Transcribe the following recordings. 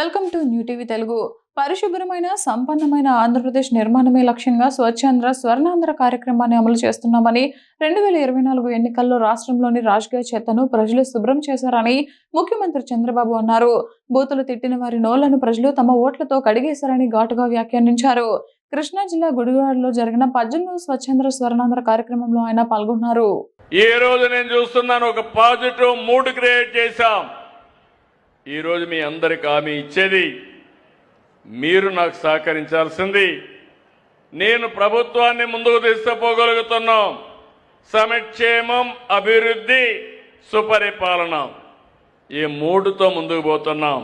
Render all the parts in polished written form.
Welcome to new TV Telugu. పరిశుభ్రమైన సంపన్నమైన ఆంధ్రప్రదేశ్ నిర్మాణమే లక్ష్యంగా స్వచ్ఛాంధ్ర స్వర్ణాంధ్ర కార్యక్రమాన్ని అమలు చేస్తున్నామని 2024 ఎన్నికల్లో రాష్ట్రంలోని రాజకీయ చెత్తను ప్రజలు శుభ్రం చేశారని ముఖ్యమంత్రి చంద్రబాబు అన్నారు. బూతులు తిట్టిన వారి నోళ్లను ప్రజలు తమ ఓట్లతో కడిగేశారని ఘాటుగా వ్యాఖ్యానించారు. కృష్ణా జిల్లా గుడివాడలో జరిగిన 18వ స్వచ్ఛాంధ్ర స్వర్ణాంధ్ర కార్యక్రమంలో ఆయన పాల్గొన్నారు. ఈ రోజు నేను చూస్తున్నాను, ఒక పాజిటివ్ మూడ్ క్రియేట్ చేశాం. ఈరోజు మీ అందరికి హామీ ఇచ్చేది, మీరు నాకు సహకరించాల్సింది. నేను ప్రభుత్వాన్ని ముందుకు తీసుకుపోగలుగుతున్నాం. సంక్షేమం, అభివృద్ధి, సుపరిపాలన, ఈ మూడుతో ముందుకు పోతున్నాం.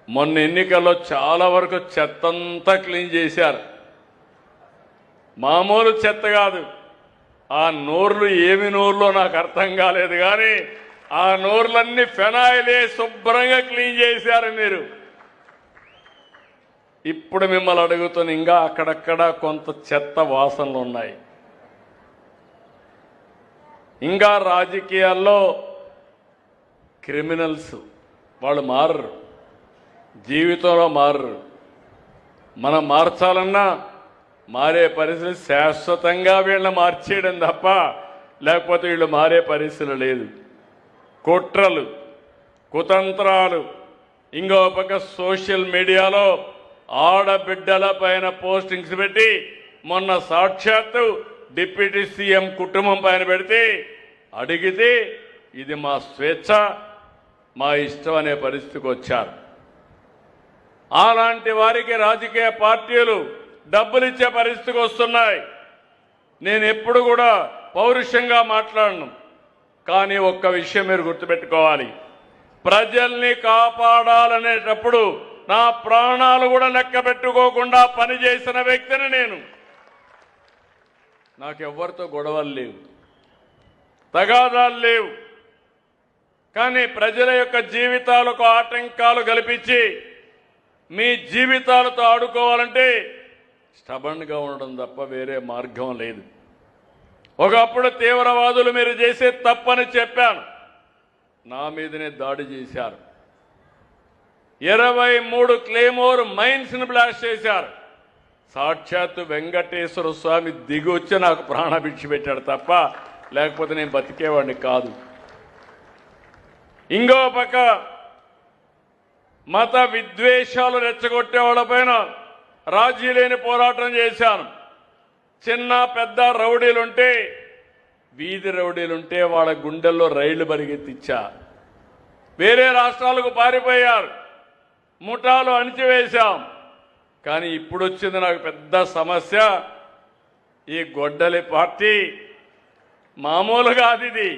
మొన్న ఎన్నికల్లో చాలా వరకు చెత్తంతా క్లీన్ చేశారు. మామూలు చెత్త కాదు, ఆ నోర్లు ఏమి నోర్లో నాకు అర్థం కాలేదు, కానీ ఆ నోర్లన్నీ ఫెనాయిలే శుభ్రంగా క్లీన్ చేశారు మీరు. ఇప్పుడు మిమ్మల్ని అడుగుతున్న, ఇంకా అక్కడక్కడ కొంత చెత్త వాసనలు ఉన్నాయి. ఇంకా రాజకీయాల్లో క్రిమినల్స్ వాళ్ళు మారరు, జీవితంలో మారరు. మనం మార్చాలన్నా మారే పరిస్థితి శాశ్వతంగా వీళ్ళని మార్చేయడం తప్ప లేకపోతే వీళ్ళు మారే పరిస్థితి లేదు. కుట్రలు, కుతంత్రాలు, ఇంకో పక్క సోషల్ మీడియాలో ఆడబిడ్డల పైన పోస్టింగ్స్ పెట్టి, మొన్న సాక్షాత్తు డిప్యూటీ సీఎం కుటుంబం పైన పెడితే అడిగితే ఇది మా స్వేచ్ఛ, మా ఇష్టం అనే పరిస్థితికి వచ్చారు. అలాంటి వారికి రాజకీయ పార్టీలు డబ్బులు ఇచ్చే పరిస్థితికి వస్తున్నాయి. నేను ఎప్పుడు కూడా పౌరుషంగా మాట్లాడను, కానీ ఒక్క విషయం మీరు గుర్తుపెట్టుకోవాలి. ప్రజల్ని కాపాడాలనేటప్పుడు నా ప్రాణాలు కూడా లెక్క పెట్టుకోకుండా పనిచేసిన వ్యక్తిని నేను. నాకెవ్వరితో గొడవలు లేవు, తగాదాలు లేవు. కానీ ప్రజల యొక్క జీవితాలకు ఆటంకాలు కల్పించి మీ జీవితాలతో ఆడుకోవాలంటే స్టబన్గా ఉండడం తప్ప వేరే మార్గం లేదు. ఒకప్పుడు తీవ్రవాదులు మీరు చేసే తప్పని చెప్పాను, నా మీదనే దాడి చేశారు. 23 క్లేమోర్ మైన్స్ని బ్లాస్ట్ చేశారు. సాక్షాత్తు వెంకటేశ్వర స్వామి దిగి వచ్చి నాకు ప్రాణభిక్ష పెట్టాడు తప్ప లేకపోతే నేను బతికేవాడిని కాదు. ఇంకో పక్క మత విద్వేషాలు రెచ్చగొట్టే వాళ్ళపైన రాజీ లేని పోరాటం చేశాను. చిన్న పెద్ద రౌడీలుంటే, వీధి రౌడీలుంటే వాళ్ళ గుండెల్లో రైళ్లు పరిగెత్తిచ్చా. వేరే రాష్ట్రాలకు పారిపోయారు, ముఠాలు అణిచివేశాం. కానీ ఇప్పుడు వచ్చింది నాకు పెద్ద సమస్య, ఈ గొడ్డలి పార్టీ మామూలుగా అది.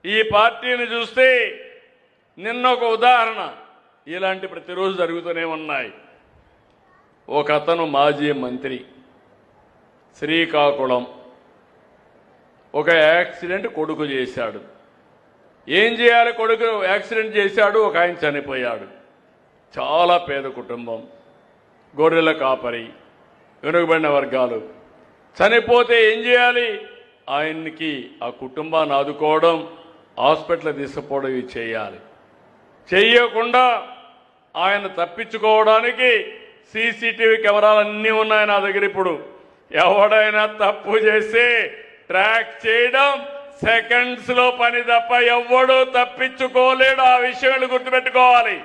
ఈ పార్టీని చూస్తే నిన్న ఒక ఉదాహరణ, ఇలాంటి ప్రతిరోజు జరుగుతూనే ఉన్నాయి. ఒక అతను మాజీ మంత్రి, శ్రీకాకుళం, ఒక యాక్సిడెంట్ కొడుకు చేశాడు. ఏం చేయాలి, కొడుకు యాక్సిడెంట్ చేశాడు, ఒక ఆయన చనిపోయాడు. చాలా పేద కుటుంబం, గొర్రెల కాపరి, వెనుకబడిన వర్గాలు. చనిపోతే ఏం చేయాలి, ఆయన్ని ఆ కుటుంబాన్ని ఆదుకోవడం, హాస్పిటల్ తీసుకుపోవడం ఇవి చేయాలి. చెయ్యకుండా ఆయన తప్పించుకోవడానికి సీసీటీవీ కెమెరాలన్నీ ఉన్నాయి నా దగ్గర. ఇప్పుడు ఎవడైనా తప్పు చేస్తే ట్రాక్ చేయడం సెకండ్స్ లో పని తప్ప ఎవ్వడూ తప్పించుకోలేడు. ఆ విషయాలు గుర్తుపెట్టుకోవాలి.